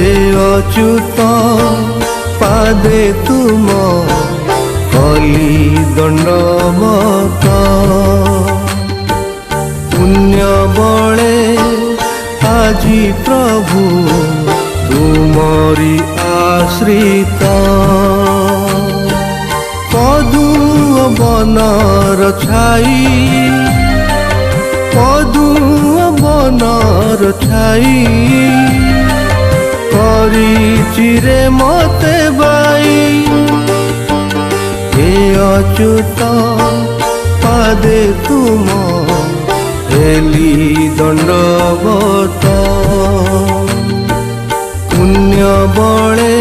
हे अच्युत पादे तुम कली दंडवत पुण्य बले आजी प्रभु तुमरी आश्रित पदु बनर छाई पदु बनर छाई चिरे मते बाई हे अच्युत पादे तुम हेली दंडवत पुण्य बले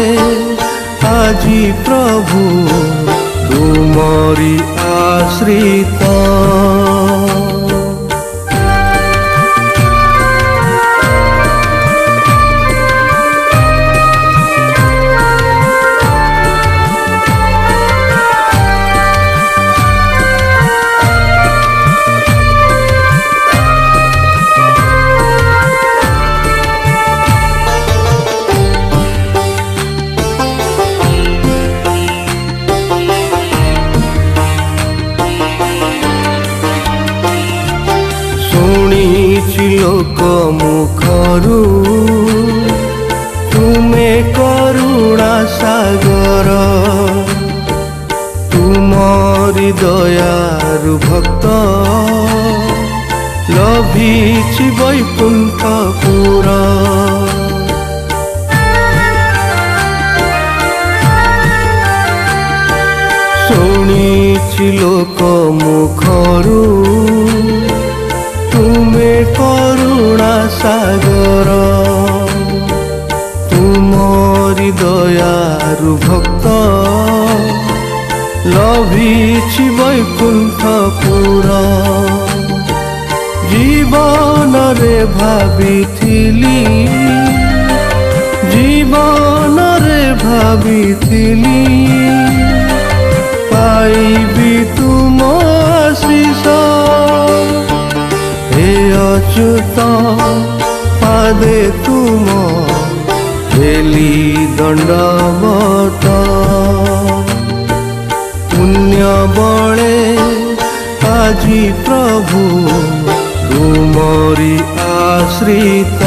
आजी प्रभु तुमरी आश्रित लोक मुखरु तुमे करुणा सागर तुमरी दयारु भक्त लभिछि वैकुंठपुर शुणिछि लोक मुखरु तुमे करुणा सागर तुमरी दयारु भक्त लभिछि वैकुंठपुर जीवन रे भाबिथिली जीवन रे भाबिथिली पाइबी तुम आशीष हे अच्युत पादे तुम हेली दंडवत पुण्य बले आजी प्रभु तुमरी आश्रित।